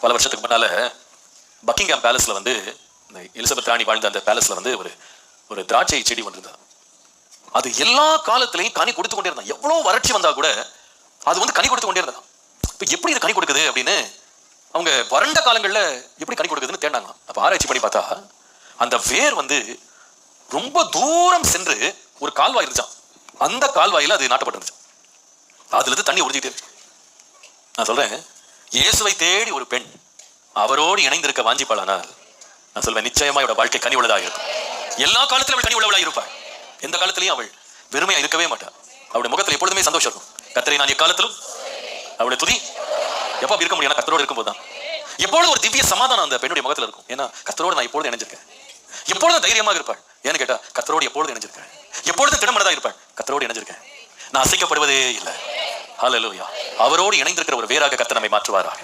பல வருஷத்துக்கு முன்னால பக்கிங்ஹாம் பேலஸ்ல வந்து இந்த எலிசபெத் ராணி வாழ்ந்த அந்த பேலஸ்ல வந்து ஒரு திராட்சை செடி வந்திருந்தது. அது எல்லா காலத்திலையும் கனி கொடுத்து கொண்டே இருந்தான். எவ்வளவு வறட்சி வந்தா கூட அது வந்து கனி கொடுத்து கொண்டே இருந்தான். இப்ப எப்படி இது கனி கொடுக்குது அப்படின்னு அவங்க வறண்ட காலங்கள்ல எப்படி கனி கொடுக்குதுன்னு தேடினாங்க. அப்ப ஆராய்ச்சி பண்ணி பார்த்தா அந்த வேர் வந்து ரொம்ப தூரம் சென்று ஒரு கால்வாய் இருந்துச்சான். அந்த கால்வாயில அது நாட்டப்பட்டிருந்துச்சு. அதுல இருந்து தண்ணி உறிஞ்சிட்டே இருக்கு. நான் சொல்றேன், இயேசுவை தேடி ஒரு பெண் அவரோடு இணைந்திருக்க வாஞ்சிப்பாளானால் நான் சொல்வேன், நிச்சயமா அவள் வாழ்க்கை கனி உள்ளதாக இருக்கும். எல்லா காலத்திலும் அவள் கனி உள்ளவளாக இருப்பாள். எந்த காலத்திலையும் அவள் வெறுமையா இருக்கவே மாட்டாள். அவளுடைய முகத்தில் எப்பொழுதுமே சந்தோஷம் இருக்கும். கர்த்தரை நான் எக்காலத்திலும் அவளுடைய துதி எப்ப இருக்க முடியும்? கர்த்தரோடு இருக்கும்போது தான். எப்பொழுது ஒரு திவ்ய சமாதானம் அந்த பெண்ணுடைய முகத்தில் இருக்கும். ஏன்னா கர்த்தரோடு நான் எப்பொழுது இணைஞ்சிருக்கேன். எப்பொழுதும் தைரியமாக இருப்பாள். ஏன்னு கேட்டா கர்த்தரோடு எப்பொழுது இணைஞ்சிருக்கேன். எப்பொழுதும் திடமனதாக இருப்பாள். கர்த்தரோடு இணைஞ்சிருக்கேன். நான் அசைக்கப்படுவதே இல்லை. ஹல்லேலூயா. அவரோடு இணைந்திருக்கிற ஒரு வேறாக கர்த்தர் நம்மை மாற்றுவாராக.